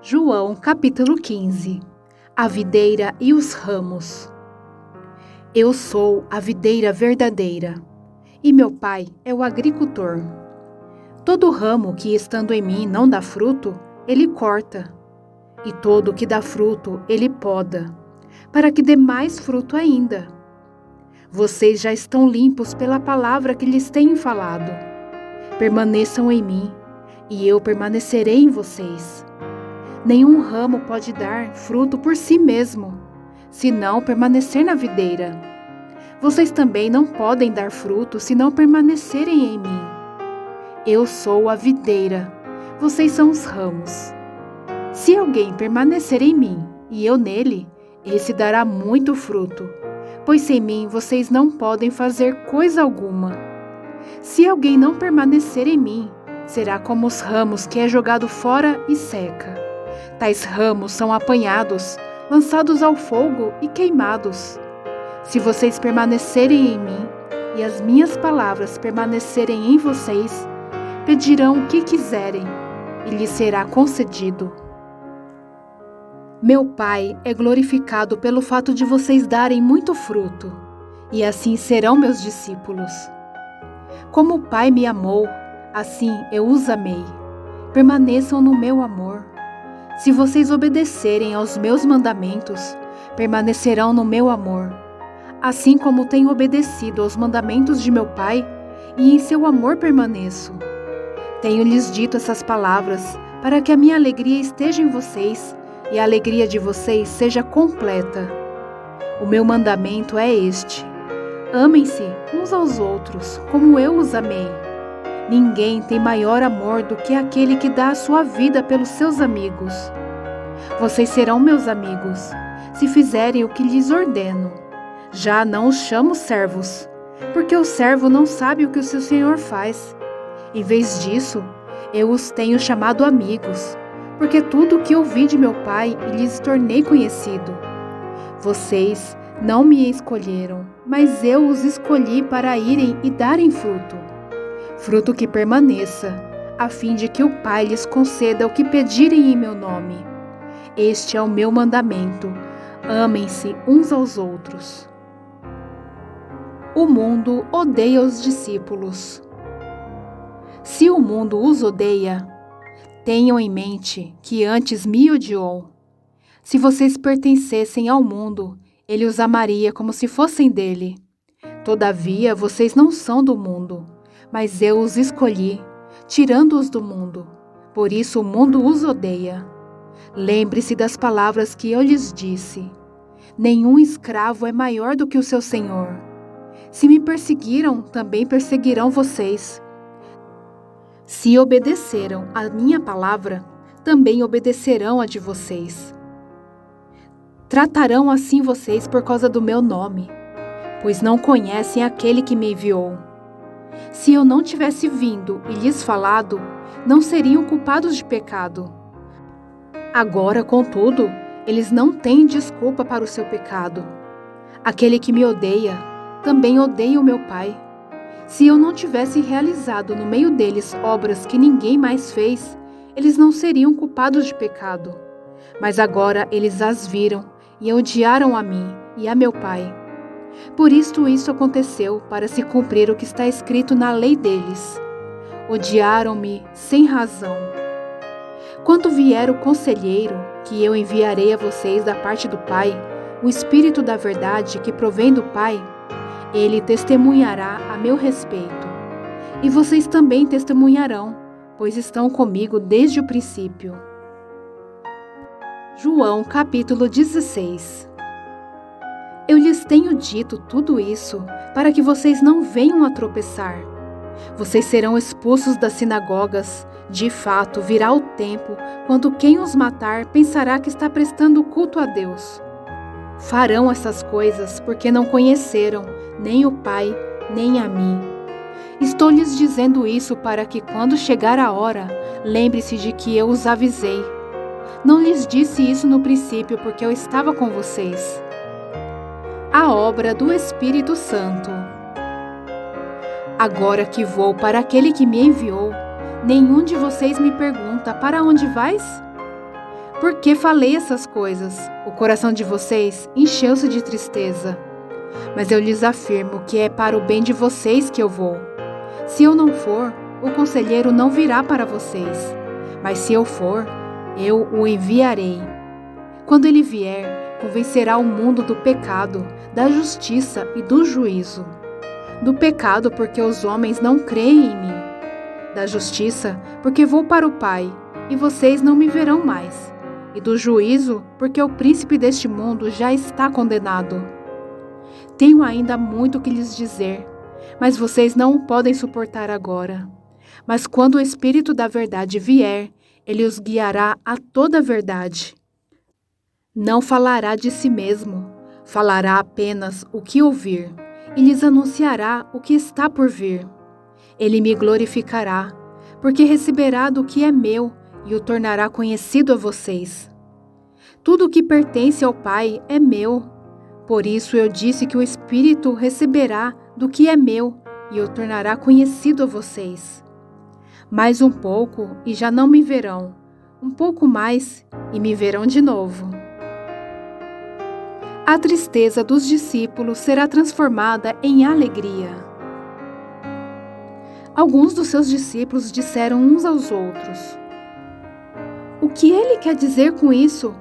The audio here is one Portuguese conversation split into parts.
João capítulo 15. A videira e os ramos. Eu sou a videira verdadeira, e meu pai é o agricultor. Todo ramo que estando em mim não dá fruto, ele corta, e todo que dá fruto, ele poda, para que dê mais fruto ainda. Vocês já estão limpos pela palavra que lhes tenho falado. Permaneçam em mim, e eu permanecerei em vocês. Nenhum ramo pode dar fruto por si mesmo, se não permanecer na videira. Vocês também não podem dar fruto se não permanecerem em mim. Eu sou a videira, vocês são os ramos. Se alguém permanecer em mim e eu nele, esse dará muito fruto, pois sem mim vocês não podem fazer coisa alguma. Se alguém não permanecer em mim, será como os ramos que é jogado fora e seca. Tais ramos são apanhados, lançados ao fogo e queimados. Se vocês permanecerem em mim e as minhas palavras permanecerem em vocês, pedirão o que quiserem e lhes será concedido. Meu Pai é glorificado pelo fato de vocês darem muito fruto, e assim serão meus discípulos. Como o Pai me amou, assim eu os amei. Permaneçam no meu amor. Se vocês obedecerem aos meus mandamentos, permanecerão no meu amor, assim como tenho obedecido aos mandamentos de meu Pai, e em seu amor permaneço. Tenho-lhes dito essas palavras, para que a minha alegria esteja em vocês, e a alegria de vocês seja completa. O meu mandamento é este: amem-se uns aos outros, como eu os amei. Ninguém tem maior amor do que aquele que dá a sua vida pelos seus amigos. Vocês serão meus amigos, se fizerem o que lhes ordeno. Já não os chamo servos, porque o servo não sabe o que o seu senhor faz. Em vez disso, eu os tenho chamado amigos, porque tudo o que ouvi de meu Pai lhes tornei conhecido. Vocês não me escolheram, mas eu os escolhi para irem e darem fruto. Fruto que permaneça, a fim de que o Pai lhes conceda o que pedirem em meu nome. Este é o meu mandamento: amem-se uns aos outros. O mundo odeia os discípulos. Se o mundo os odeia, tenham em mente que antes me odiou. Se vocês pertencessem ao mundo, ele os amaria como se fossem dele. Todavia, vocês não são do mundo, mas eu os escolhi, tirando-os do mundo. Por isso o mundo os odeia. Lembre-se das palavras que eu lhes disse. Nenhum escravo é maior do que o seu senhor. Se me perseguiram, também perseguirão vocês. Se obedeceram à minha palavra, também obedecerão a de vocês. Tratarão assim vocês por causa do meu nome, pois não conhecem aquele que me enviou. Se eu não tivesse vindo e lhes falado, não seriam culpados de pecado. Agora, contudo, eles não têm desculpa para o seu pecado. Aquele que me odeia, também odeia o meu Pai. Se eu não tivesse realizado no meio deles obras que ninguém mais fez, eles não seriam culpados de pecado. Mas agora eles as viram e odiaram a mim e a meu Pai. Por isto isso aconteceu para se cumprir o que está escrito na lei deles. Odiaram-me sem razão. Quando vier o conselheiro, que eu enviarei a vocês da parte do Pai, o Espírito da verdade que provém do Pai, ele testemunhará a meu respeito. E vocês também testemunharão, pois estão comigo desde o princípio. João capítulo 16. Eu lhes tenho dito tudo isso para que vocês não venham a tropeçar. Vocês serão expulsos das sinagogas. De fato, virá o tempo quando quem os matar pensará que está prestando culto a Deus. Farão essas coisas porque não conheceram nem o Pai, nem a mim. Estou lhes dizendo isso para que, quando chegar a hora, lembre-se de que eu os avisei. Não lhes disse isso no princípio porque eu estava com vocês. A obra do Espírito Santo. Agora que vou para aquele que me enviou, nenhum de vocês me pergunta: para onde vais? Por que falei essas coisas? O coração de vocês encheu-se de tristeza. Mas eu lhes afirmo que é para o bem de vocês que eu vou. Se eu não for, o conselheiro não virá para vocês. Mas se eu for, eu o enviarei. Quando ele vier, convencerá o mundo do pecado, da justiça e do juízo. Do pecado, porque os homens não creem em mim. Da justiça, porque vou para o Pai, e vocês não me verão mais. E do juízo, porque o príncipe deste mundo já está condenado. Tenho ainda muito que lhes dizer, mas vocês não o podem suportar agora. Mas quando o Espírito da verdade vier, ele os guiará a toda a verdade. Não falará de si mesmo, falará apenas o que ouvir, e lhes anunciará o que está por vir. Ele me glorificará, porque receberá do que é meu e o tornará conhecido a vocês. Tudo o que pertence ao Pai é meu. Por isso eu disse que o Espírito receberá do que é meu e o tornará conhecido a vocês. Mais um pouco e já não me verão, um pouco mais e me verão de novo. A tristeza dos discípulos será transformada em alegria. Alguns dos seus discípulos disseram uns aos outros: O que ele quer dizer com isso?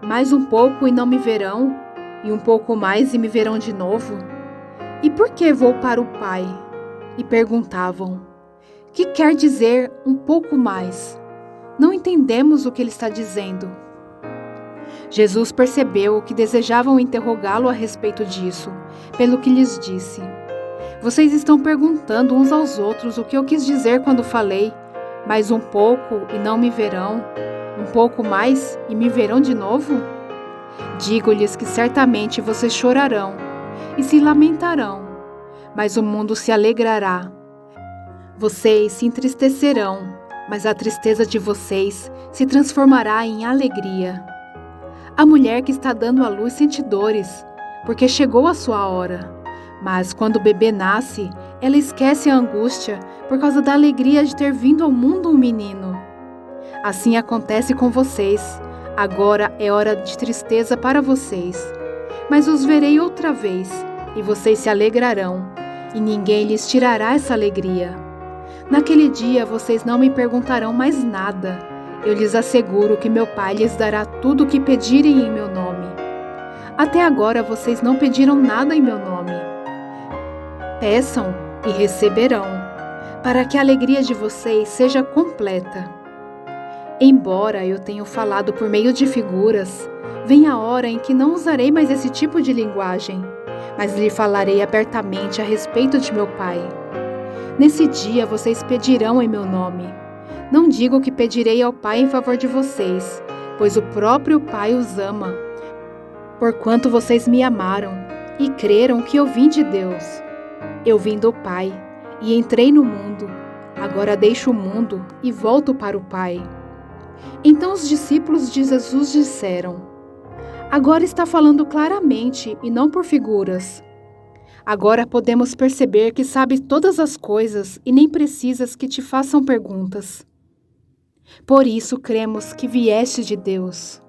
Mais um pouco e não me verão, e um pouco mais e me verão de novo? E por que vou para o Pai? E perguntavam: Que quer dizer um pouco mais? Não entendemos o que ele está dizendo. Jesus percebeu que desejavam interrogá-lo a respeito disso, pelo que lhes disse: Vocês estão perguntando uns aos outros o que eu quis dizer quando falei, mais um pouco e não me verão, um pouco mais e me verão de novo? Digo-lhes que certamente vocês chorarão e se lamentarão, mas o mundo se alegrará. Vocês se entristecerão, mas a tristeza de vocês se transformará em alegria. A mulher que está dando à luz sente dores, porque chegou a sua hora. Mas quando o bebê nasce, ela esquece a angústia por causa da alegria de ter vindo ao mundo um menino. Assim acontece com vocês. Agora é hora de tristeza para vocês. Mas os verei outra vez, e vocês se alegrarão, e ninguém lhes tirará essa alegria. Naquele dia vocês não me perguntarão mais nada. Eu lhes asseguro que meu Pai lhes dará tudo o que pedirem em meu nome. Até agora vocês não pediram nada em meu nome. Peçam e receberão, para que a alegria de vocês seja completa. Embora eu tenha falado por meio de figuras, vem a hora em que não usarei mais esse tipo de linguagem, mas lhe falarei abertamente a respeito de meu Pai. Nesse dia vocês pedirão em meu nome. Não digo que pedirei ao Pai em favor de vocês, pois o próprio Pai os ama, porquanto vocês me amaram e creram que eu vim de Deus. Eu vim do Pai e entrei no mundo. Agora deixo o mundo e volto para o Pai. Então os discípulos de Jesus disseram: Agora está falando claramente e não por figuras. Agora podemos perceber que sabe todas as coisas e nem precisas que te façam perguntas. Por isso cremos que vieste de Deus.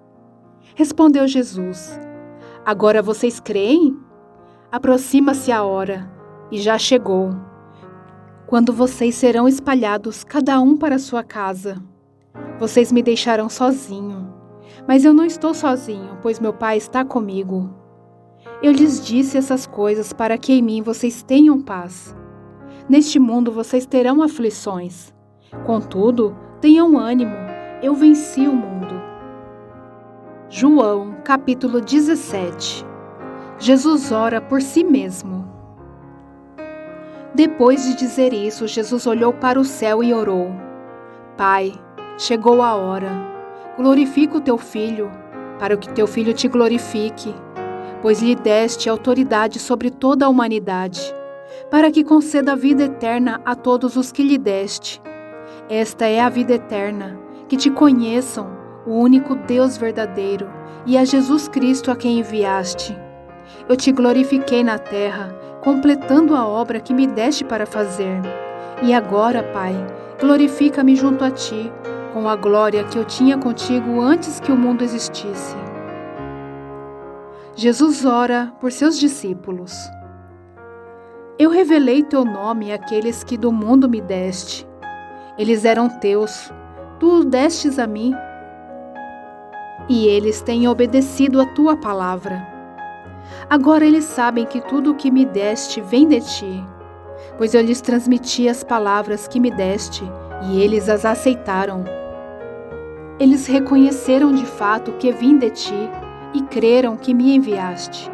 Respondeu Jesus: Agora vocês creem? Aproxima-se a hora, e já chegou, quando vocês serão espalhados cada um para sua casa. Vocês me deixarão sozinho, mas eu não estou sozinho, pois meu Pai está comigo. Eu lhes disse essas coisas para que em mim vocês tenham paz. Neste mundo vocês terão aflições. Contudo, tenham ânimo, eu venci o mundo. João, capítulo 17. Jesus ora por si mesmo. Depois de dizer isso, Jesus olhou para o céu e orou: Pai, chegou a hora. Glorifica o teu Filho, para que teu Filho te glorifique, pois lhe deste autoridade sobre toda a humanidade, para que conceda a vida eterna a todos os que lhe deste. Esta é a vida eterna, que te conheçam, o único Deus verdadeiro, e a Jesus Cristo a quem enviaste. Eu te glorifiquei na terra, completando a obra que me deste para fazer. E agora, Pai, glorifica-me junto a ti, com a glória que eu tinha contigo antes que o mundo existisse. Jesus ora por seus discípulos. Eu revelei teu nome àqueles que do mundo me deste. Eles eram teus, tu o destes a mim. E eles têm obedecido a tua palavra. Agora eles sabem que tudo o que me deste vem de ti, pois eu lhes transmiti as palavras que me deste, e eles as aceitaram. Eles reconheceram de fato que vim de ti, e creram que me enviaste.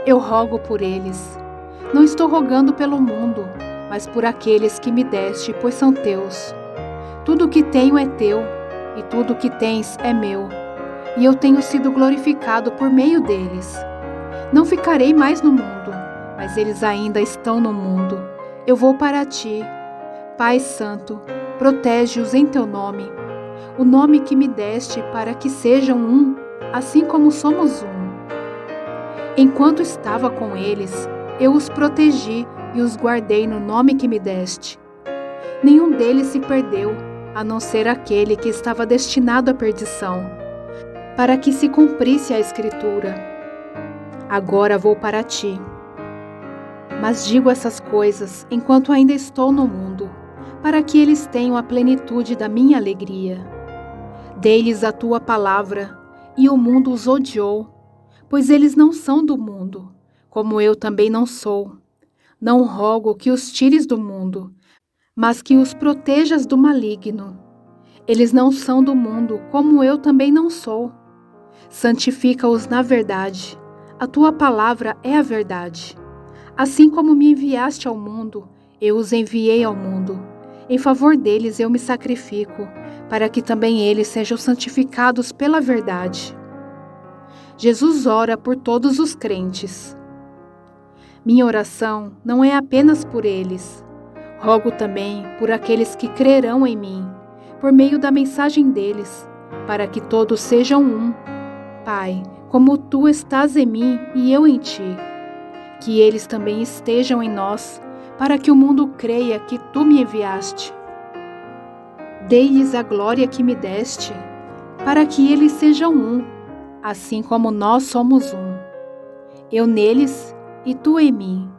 Eu rogo por eles. Não estou rogando pelo mundo, mas por aqueles que me deste, pois são teus. Tudo o que tenho é teu, e tudo o que tens é meu, e eu tenho sido glorificado por meio deles. Não ficarei mais no mundo, mas eles ainda estão no mundo. Eu vou para ti. Pai Santo, protege-os em teu nome, o nome que me deste, para que sejam um, assim como somos um. Enquanto estava com eles, eu os protegi e os guardei no nome que me deste. Nenhum deles se perdeu, a não ser aquele que estava destinado à perdição, para que se cumprisse a Escritura. Agora vou para ti. Mas digo essas coisas enquanto ainda estou no mundo, para que eles tenham a plenitude da minha alegria. Dei-lhes a tua palavra, e o mundo os odiou, pois eles não são do mundo, como eu também não sou. Não rogo que os tires do mundo, mas que os protejas do maligno. Eles não são do mundo, como eu também não sou. Santifica-os na verdade. A tua palavra é a verdade. Assim como me enviaste ao mundo, eu os enviei ao mundo. Em favor deles eu me sacrifico, para que também eles sejam santificados pela verdade. Jesus ora por todos os crentes. Minha oração não é apenas por eles. Rogo também por aqueles que crerão em mim, por meio da mensagem deles, para que todos sejam um. Pai, como tu estás em mim e eu em ti, que eles também estejam em nós, para que o mundo creia que tu me enviaste. Dei-lhes a glória que me deste, para que eles sejam um, assim como nós somos um. Eu neles e tu em mim,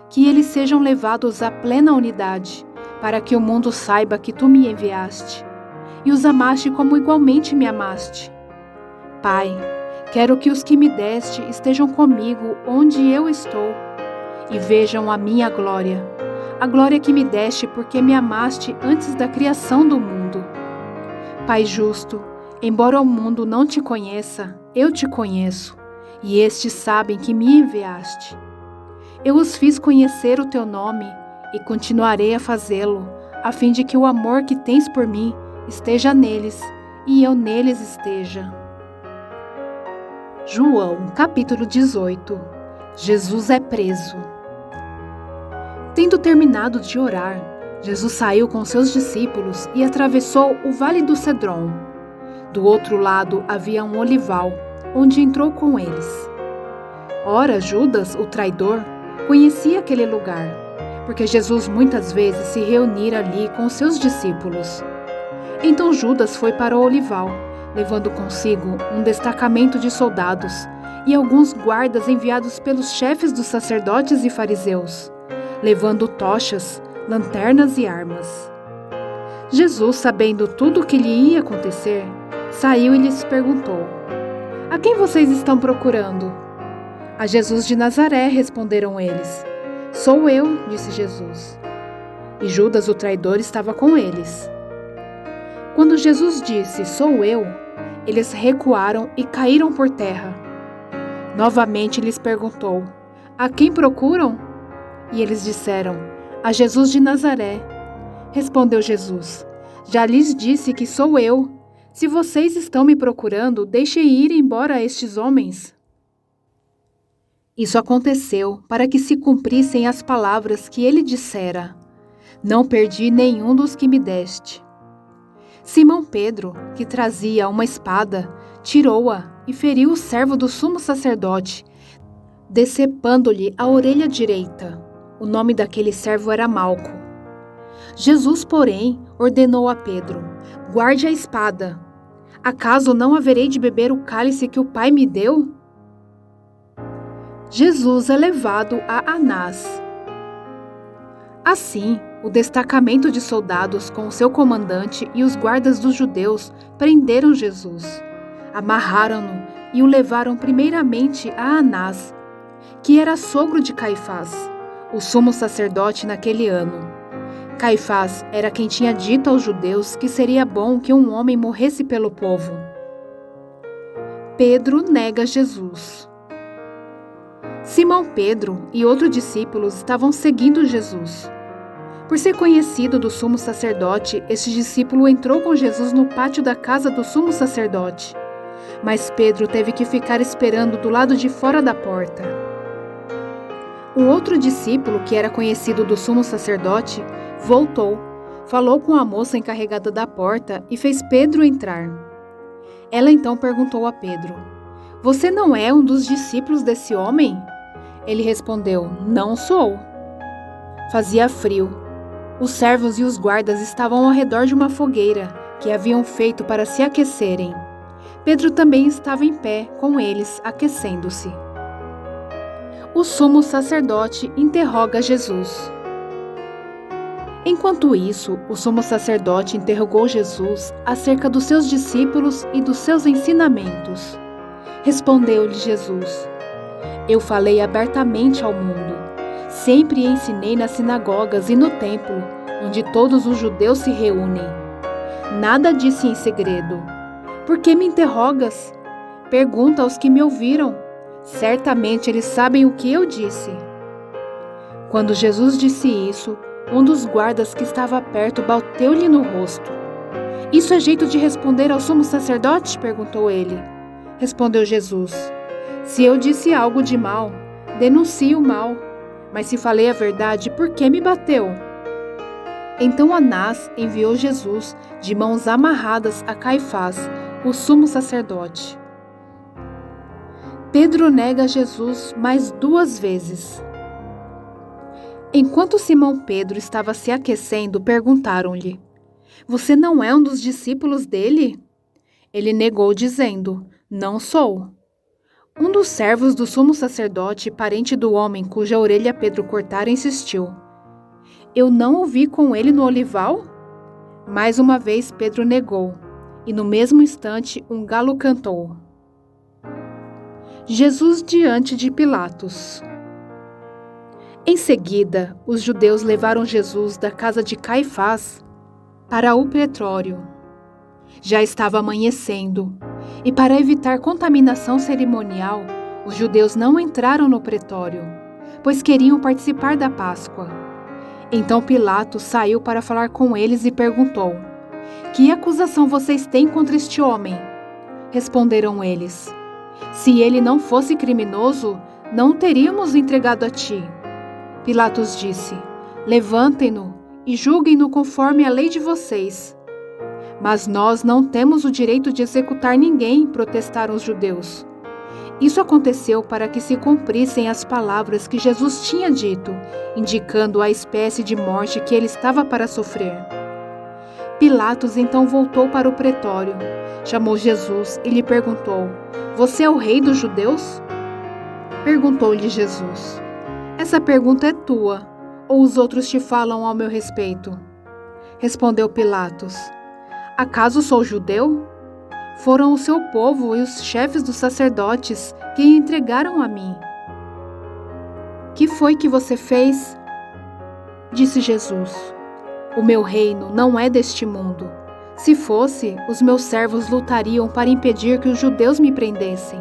que eles sejam levados à plena unidade, para que o mundo saiba que tu me enviaste, e os amaste como igualmente me amaste. Pai, quero que os que me deste estejam comigo onde eu estou, e vejam a minha glória, a glória que me deste porque me amaste antes da criação do mundo. Pai justo, embora o mundo não te conheça, eu te conheço, e estes sabem que me enviaste. Eu os fiz conhecer o teu nome e continuarei a fazê-lo, a fim de que o amor que tens por mim esteja neles e eu neles esteja. João, capítulo 18. Jesus é preso. Tendo terminado de orar, Jesus saiu com seus discípulos e atravessou o vale do Cedron. Do outro lado havia um olival, onde entrou com eles. Ora, Judas, o traidor, conhecia aquele lugar, porque Jesus muitas vezes se reunira ali com seus discípulos. Então Judas foi para o olival, levando consigo um destacamento de soldados e alguns guardas enviados pelos chefes dos sacerdotes e fariseus, levando tochas, lanternas e armas. Jesus, sabendo tudo o que lhe ia acontecer, saiu e lhes perguntou: A quem vocês estão procurando? A Jesus de Nazaré, responderam eles. Sou eu, disse Jesus. E Judas, o traidor, estava com eles. Quando Jesus disse, sou eu, eles recuaram e caíram por terra. Novamente lhes perguntou, a quem procuram? E eles disseram, a Jesus de Nazaré. Respondeu Jesus, já lhes disse que sou eu. Se vocês estão me procurando, deixem ir embora estes homens. Isso aconteceu para que se cumprissem as palavras que ele dissera. Não perdi nenhum dos que me deste. Simão Pedro, que trazia uma espada, tirou-a e feriu o servo do sumo sacerdote, decepando-lhe a orelha direita. O nome daquele servo era Malco. Jesus, porém, ordenou a Pedro, Guarde a espada. Acaso não haverei de beber o cálice que o Pai me deu? Jesus é levado a Anás. Assim, o destacamento de soldados com o seu comandante e os guardas dos judeus prenderam Jesus, amarraram-no e o levaram primeiramente a Anás, que era sogro de Caifás, o sumo sacerdote naquele ano. Caifás era quem tinha dito aos judeus que seria bom que um homem morresse pelo povo. Pedro nega Jesus. Simão Pedro e outros discípulos estavam seguindo Jesus. Por ser conhecido do sumo sacerdote, este discípulo entrou com Jesus no pátio da casa do sumo sacerdote. Mas Pedro teve que ficar esperando do lado de fora da porta. O outro discípulo, que era conhecido do sumo sacerdote, voltou, falou com a moça encarregada da porta e fez Pedro entrar. Ela então perguntou a Pedro: "Você não é um dos discípulos desse homem?" Ele respondeu: "Não sou." Fazia frio. Os servos e os guardas estavam ao redor de uma fogueira que haviam feito para se aquecerem. Pedro também estava em pé com eles, aquecendo-se. O sumo sacerdote interroga Jesus. Enquanto isso, o sumo sacerdote interrogou Jesus acerca dos seus discípulos e dos seus ensinamentos. Respondeu-lhe Jesus: "Eu falei abertamente ao mundo. Sempre ensinei nas sinagogas e no templo, onde todos os judeus se reúnem. Nada disse em segredo. Por que me interrogas? Pergunta aos que me ouviram. Certamente eles sabem o que eu disse." Quando Jesus disse isso, um dos guardas que estava perto bateu-lhe no rosto. "Isso é jeito de responder ao sumo sacerdote?" perguntou ele. Respondeu Jesus: "Se eu disse algo de mal, denuncie o mal. Mas se falei a verdade, por que me bateu?" Então Anás enviou Jesus de mãos amarradas a Caifás, o sumo sacerdote. Pedro nega Jesus mais 2 vezes. Enquanto Simão Pedro estava se aquecendo, perguntaram-lhe: "Você não é um dos discípulos dele?" Ele negou, dizendo: "Não sou." Um dos servos do sumo sacerdote, parente do homem cuja orelha Pedro cortara, insistiu: "Eu não o vi com ele no olival?" Mais uma vez Pedro negou, e no mesmo instante um galo cantou. Jesus diante de Pilatos. Em seguida, os judeus levaram Jesus da casa de Caifás para o pretório. Já estava amanhecendo, e para evitar contaminação cerimonial, os judeus não entraram no pretório, pois queriam participar da Páscoa. Então Pilatos saiu para falar com eles e perguntou: "Que acusação vocês têm contra este homem?" Responderam eles: "Se ele não fosse criminoso, não o teríamos entregado a ti." Pilatos disse: "Levantem-no e julguem-no conforme a lei de vocês." "Mas nós não temos o direito de executar ninguém", protestaram os judeus. Isso aconteceu para que se cumprissem as palavras que Jesus tinha dito, indicando a espécie de morte que ele estava para sofrer. Pilatos então voltou para o pretório, chamou Jesus e lhe perguntou: "Você é o rei dos judeus?" Perguntou-lhe Jesus: "Essa pergunta é tua, ou os outros te falam ao meu respeito?" Respondeu Pilatos: "Acaso sou judeu? Foram o seu povo e os chefes dos sacerdotes que o entregaram a mim." "Que foi que você fez?" Disse Jesus: "O meu reino não é deste mundo. Se fosse, os meus servos lutariam para impedir que os judeus me prendessem.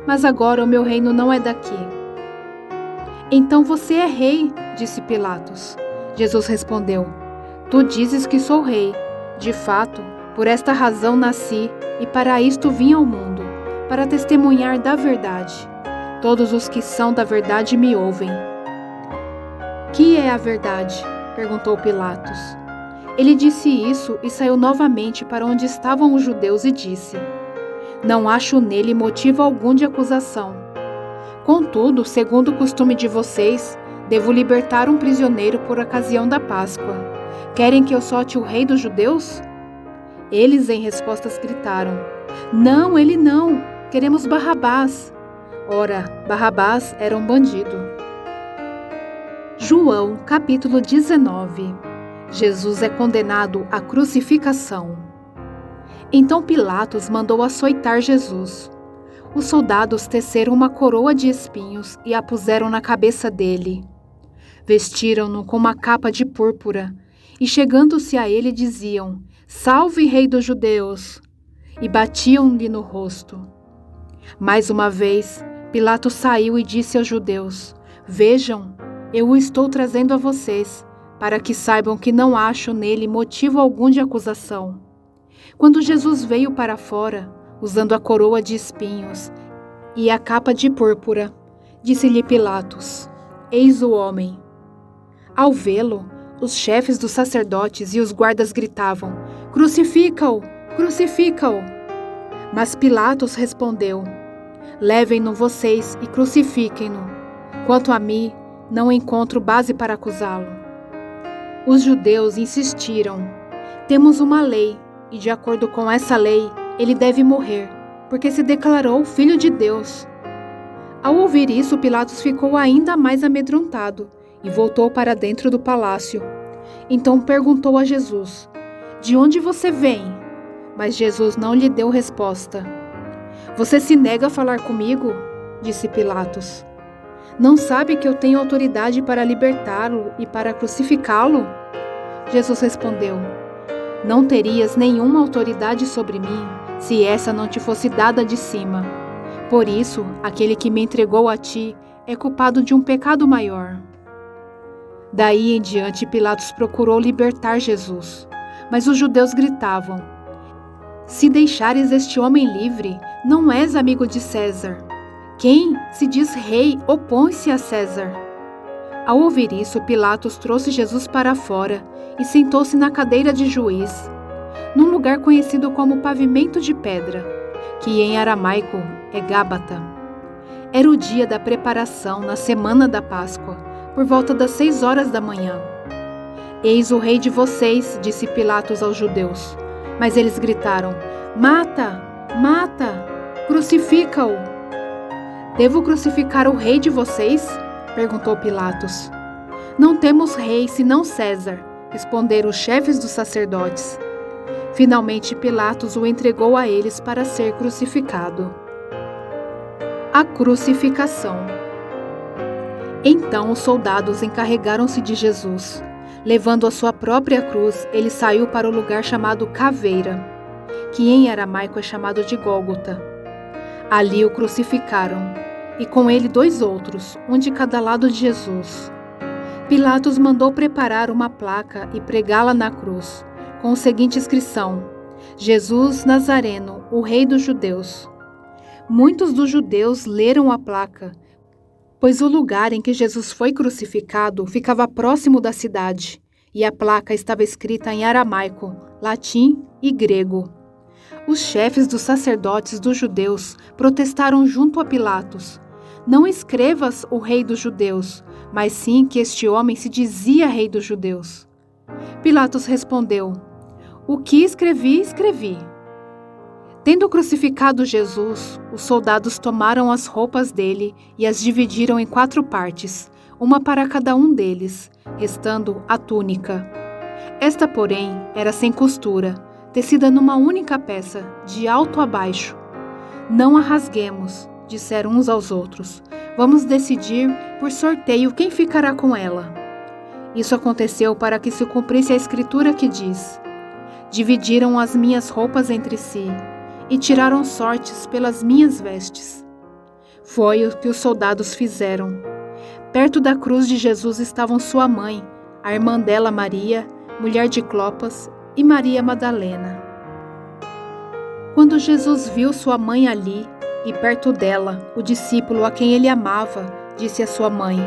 Mas agora o meu reino não é daqui." "Então você é rei", disse Pilatos. Jesus respondeu: "Tu dizes que sou rei. De fato, por esta razão nasci e para isto vim ao mundo, para testemunhar da verdade. Todos os que são da verdade me ouvem." "Que é a verdade?" perguntou Pilatos. Ele disse isso e saiu novamente para onde estavam os judeus e disse: "Não acho nele motivo algum de acusação. Contudo, segundo o costume de vocês, devo libertar um prisioneiro por ocasião da Páscoa. Querem que eu solte o rei dos judeus?" Eles, em respostas, gritaram: Não, ele não! Queremos Barrabás! Ora, Barrabás era um bandido. João, capítulo 19. Jesus é condenado à crucificação. Então Pilatos mandou açoitar Jesus. Os soldados teceram uma coroa de espinhos e a puseram na cabeça dele. Vestiram-no com uma capa de púrpura e, chegando-se a ele, diziam: Salve, Rei dos Judeus! E batiam-lhe no rosto. Mais uma vez, Pilatos saiu e disse aos judeus: Vejam, eu o estou trazendo a vocês, para que saibam que não acho nele motivo algum de acusação. Quando Jesus veio para fora, usando a coroa de espinhos e a capa de púrpura, disse-lhe Pilatos: Eis o homem. Ao vê-lo, os chefes dos sacerdotes e os guardas gritavam: Crucifica-o! Crucifica-o! Mas Pilatos respondeu: Levem-no vocês e crucifiquem-no. Quanto a mim, não encontro base para acusá-lo. Os judeus insistiram: Temos uma lei, e de acordo com essa lei, ele deve morrer, porque se declarou filho de Deus. Ao ouvir isso, Pilatos ficou ainda mais amedrontado e voltou para dentro do palácio. Então perguntou a Jesus: De onde você vem? Mas Jesus não lhe deu resposta. Você se nega a falar comigo? Disse Pilatos. Não sabe que eu tenho autoridade para libertá-lo e para crucificá-lo? Jesus respondeu: Não terias nenhuma autoridade sobre mim se essa não te fosse dada de cima. Por isso, aquele que me entregou a ti é culpado de um pecado maior. Daí em diante, Pilatos procurou libertar Jesus, mas os judeus gritavam: Se deixares este homem livre, não és amigo de César. Quem se diz rei opõe-se a César. Ao ouvir isso, Pilatos trouxe Jesus para fora e sentou-se na cadeira de juiz, num lugar conhecido como Pavimento de Pedra, que em aramaico é Gábata. Era o dia da preparação na semana da Páscoa, por volta das 6 horas da manhã. Eis o rei de vocês, disse Pilatos aos judeus. Mas eles gritaram: Mata! Mata! Crucifica-o! Devo crucificar o rei de vocês? Perguntou Pilatos. Não temos rei senão César, responderam os chefes dos sacerdotes. Finalmente Pilatos o entregou a eles para ser crucificado. A crucificação. Então os soldados encarregaram-se de Jesus. Levando a sua própria cruz, ele saiu para o lugar chamado Caveira, que em aramaico é chamado de Gólgota. Ali o crucificaram, e com ele 2 outros, um de cada lado de Jesus. Pilatos mandou preparar uma placa e pregá-la na cruz, com a seguinte inscrição: Jesus Nazareno, o Rei dos Judeus. Muitos dos judeus leram a placa, pois o lugar em que Jesus foi crucificado ficava próximo da cidade, e a placa estava escrita em aramaico, latim e grego. Os chefes dos sacerdotes dos judeus protestaram junto a Pilatos: Não escrevas o Rei dos Judeus, mas sim que este homem se dizia Rei dos Judeus. Pilatos respondeu: O que escrevi, escrevi. Tendo crucificado Jesus, os soldados tomaram as roupas dele e as dividiram em 4 partes, uma para cada um deles, restando a túnica. Esta, porém, era sem costura, tecida numa única peça, de alto a baixo. Não a rasguemos, disseram uns aos outros. Vamos decidir por sorteio quem ficará com ela. Isso aconteceu para que se cumprisse a escritura que diz: Dividiram as minhas roupas entre si e tiraram sortes pelas minhas vestes. Foi o que os soldados fizeram. Perto da cruz de Jesus estavam sua mãe, a irmã dela Maria, mulher de Clopas, e Maria Madalena. Quando Jesus viu sua mãe ali, e perto dela, o discípulo a quem ele amava, disse à sua mãe: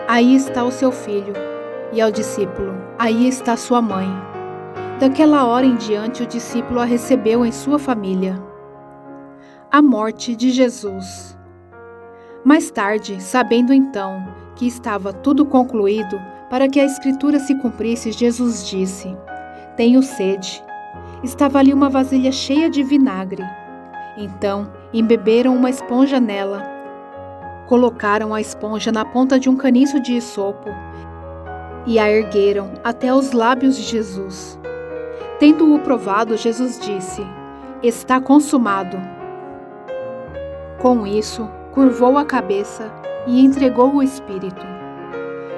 Aí está o seu filho. E ao discípulo: Aí está sua mãe. Daquela hora em diante, o discípulo a recebeu em sua família. A morte de Jesus. Mais tarde, sabendo então que estava tudo concluído, para que a escritura se cumprisse, Jesus disse: Tenho sede. Estava ali uma vasilha cheia de vinagre. Então, embeberam uma esponja nela. Colocaram a esponja na ponta de um caniço de isopo e a ergueram até os lábios de Jesus. Tendo-o provado, Jesus disse: "Está consumado." Com isso, curvou a cabeça e entregou o Espírito.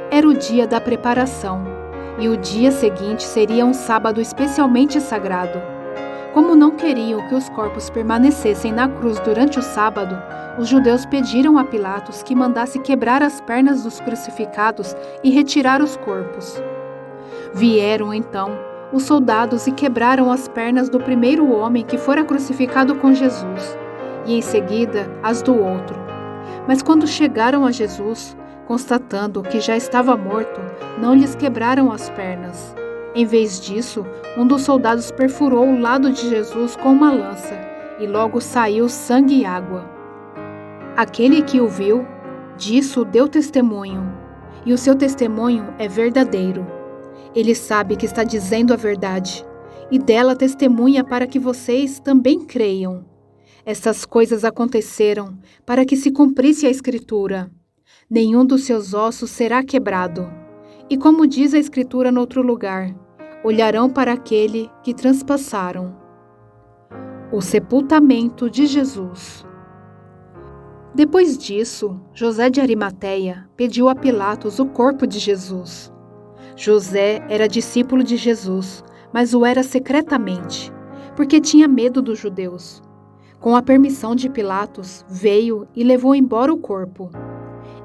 Era o dia da preparação, e o dia seguinte seria um sábado especialmente sagrado. Como não queriam que os corpos permanecessem na cruz durante o sábado, os judeus pediram a Pilatos que mandasse quebrar as pernas dos crucificados e retirar os corpos. Vieram então os soldados e quebraram as pernas do primeiro homem que fora crucificado com Jesus, e em seguida as do outro. Mas quando chegaram a Jesus, constatando que já estava morto, não lhes quebraram as pernas. Em vez disso, um dos soldados perfurou o lado de Jesus com uma lança, e logo saiu sangue e água. Aquele que o viu, disso deu testemunho, e o seu testemunho é verdadeiro. Ele sabe que está dizendo a verdade, e dela testemunha para que vocês também creiam. Essas coisas aconteceram para que se cumprisse a Escritura: nenhum dos seus ossos será quebrado. E como diz a Escritura noutro lugar, olharão para aquele que transpassaram. O sepultamento de Jesus. Depois disso, José de Arimateia pediu a Pilatos o corpo de Jesus. José era discípulo de Jesus, mas o era secretamente, porque tinha medo dos judeus. Com a permissão de Pilatos, veio e levou embora o corpo.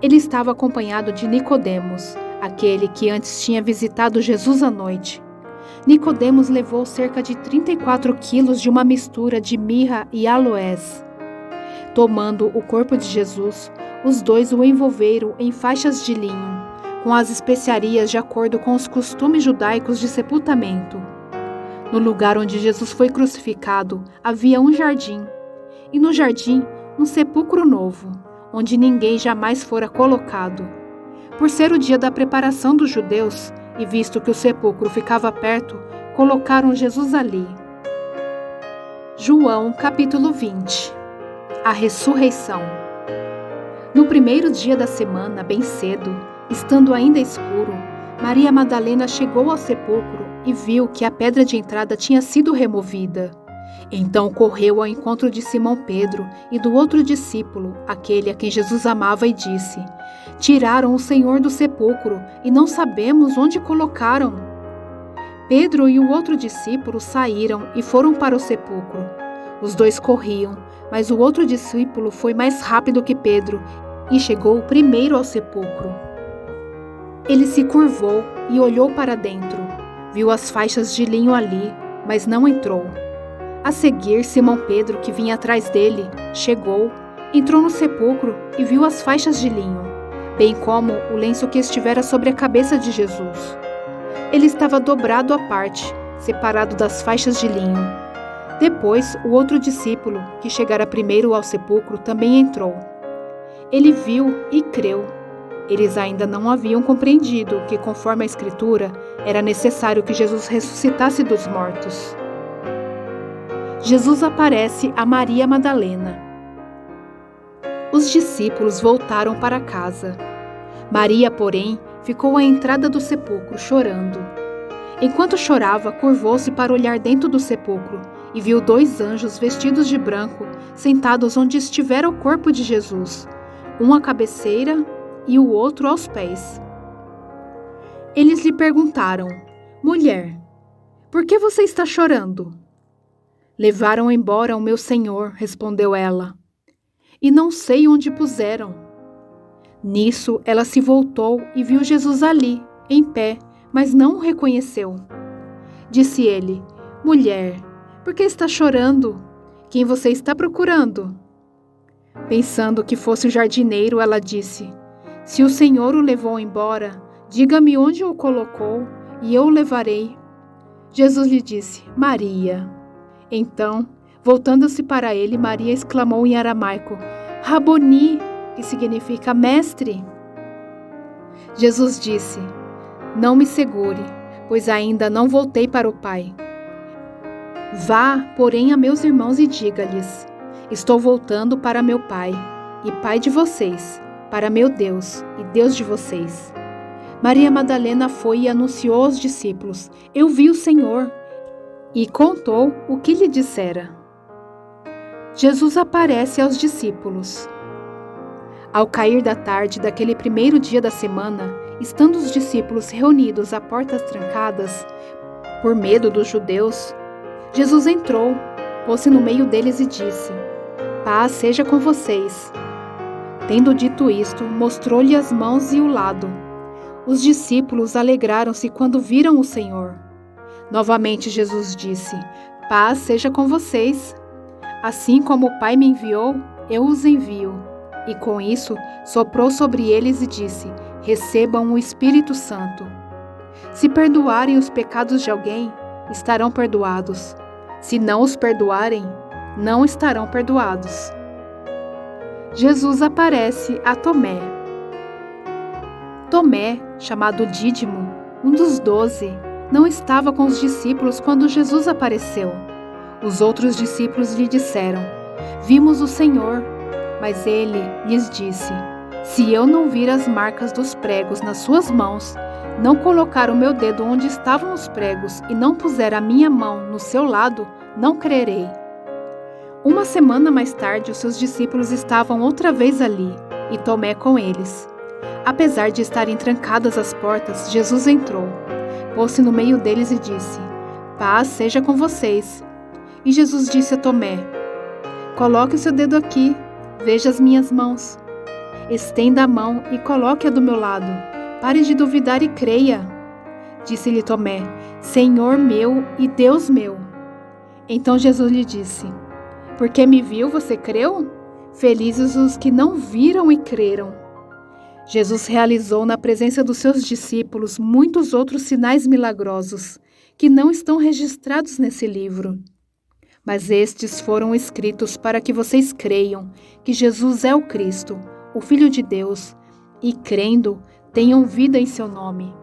Ele estava acompanhado de Nicodemos, aquele que antes tinha visitado Jesus à noite. Nicodemos levou cerca de 34 quilos de uma mistura de mirra e aloés. Tomando o corpo de Jesus, os dois o envolveram em faixas de linho, com as especiarias de acordo com os costumes judaicos de sepultamento. No lugar onde Jesus foi crucificado, havia um jardim, e no jardim um sepulcro novo, onde ninguém jamais fora colocado. Por ser o dia da preparação dos judeus, e visto que o sepulcro ficava perto, colocaram Jesus ali. João capítulo 20. A ressurreição. No primeiro dia da semana, bem cedo, estando ainda escuro, Maria Madalena chegou ao sepulcro e viu que a pedra de entrada tinha sido removida. Então correu ao encontro de Simão Pedro e do outro discípulo, aquele a quem Jesus amava, e disse: "Tiraram o Senhor do sepulcro e não sabemos onde colocaram." Pedro e o outro discípulo saíram e foram para o sepulcro. Os dois corriam, mas o outro discípulo foi mais rápido que Pedro e chegou primeiro ao sepulcro. Ele se curvou e olhou para dentro. Viu as faixas de linho ali, mas não entrou. A seguir, Simão Pedro, que vinha atrás dele, chegou, entrou no sepulcro e viu as faixas de linho, bem como o lenço que estivera sobre a cabeça de Jesus. Ele estava dobrado à parte, separado das faixas de linho. Depois, o outro discípulo, que chegara primeiro ao sepulcro, também entrou. Ele viu e creu. Eles ainda não haviam compreendido que, conforme a Escritura, era necessário que Jesus ressuscitasse dos mortos. Jesus aparece a Maria Madalena. Os discípulos voltaram para casa. Maria, porém, ficou à entrada do sepulcro chorando. Enquanto chorava, curvou-se para olhar dentro do sepulcro e viu 2 anjos vestidos de branco sentados onde estivera o corpo de Jesus, um à cabeceira e o outro aos pés. Eles lhe perguntaram: "Mulher, por que você está chorando?" "Levaram embora o meu Senhor", respondeu ela, "e não sei onde puseram." Nisso ela se voltou e viu Jesus ali, em pé, mas não o reconheceu. Disse ele: "Mulher, por que está chorando? Quem você está procurando?" Pensando que fosse o jardineiro, ela disse: "Se o Senhor o levou embora, diga-me onde o colocou e eu o levarei." Jesus lhe disse: "Maria." Então, voltando-se para ele, Maria exclamou em aramaico: "Raboni", que significa mestre. Jesus disse: "Não me segure, pois ainda não voltei para o Pai. Vá, porém, a meus irmãos e diga-lhes: estou voltando para meu Pai, e Pai de vocês, para meu Deus, e Deus de vocês. Maria Madalena foi e anunciou aos discípulos: eu vi o Senhor, e contou o que lhe dissera. Jesus aparece aos discípulos. Ao cair da tarde daquele primeiro dia da semana, estando os discípulos reunidos a portas trancadas, por medo dos judeus, Jesus entrou, pôs-se no meio deles e disse: paz seja com vocês. Tendo dito isto, mostrou-lhe as mãos e o lado. Os discípulos alegraram-se quando viram o Senhor. Novamente Jesus disse: paz seja com vocês. Assim como o Pai me enviou, eu os envio. E com isso, soprou sobre eles e disse: recebam o Espírito Santo. Se perdoarem os pecados de alguém, estarão perdoados. Se não os perdoarem, não estarão perdoados. Jesus aparece a Tomé. Tomé, chamado Dídimo, um dos 12, não estava com os discípulos quando Jesus apareceu. Os outros discípulos lhe disseram: vimos o Senhor. Mas ele lhes disse: se eu não vir as marcas dos pregos nas suas mãos, não colocar o meu dedo onde estavam os pregos e não puser a minha mão no seu lado, não crerei. Uma semana mais tarde, os seus discípulos estavam outra vez ali, e Tomé com eles. Apesar de estarem trancadas as portas, Jesus entrou, pôs-se no meio deles e disse: paz seja com vocês. E Jesus disse a Tomé: coloque o seu dedo aqui, veja as minhas mãos. Estenda a mão e coloque-a do meu lado. Pare de duvidar e creia. Disse-lhe Tomé: Senhor meu e Deus meu. Então Jesus lhe disse: porque me viu, você creu? Felizes os que não viram e creram. Jesus realizou na presença dos seus discípulos muitos outros sinais milagrosos, que não estão registrados nesse livro. Mas estes foram escritos para que vocês creiam que Jesus é o Cristo, o Filho de Deus, e crendo, tenham vida em seu nome.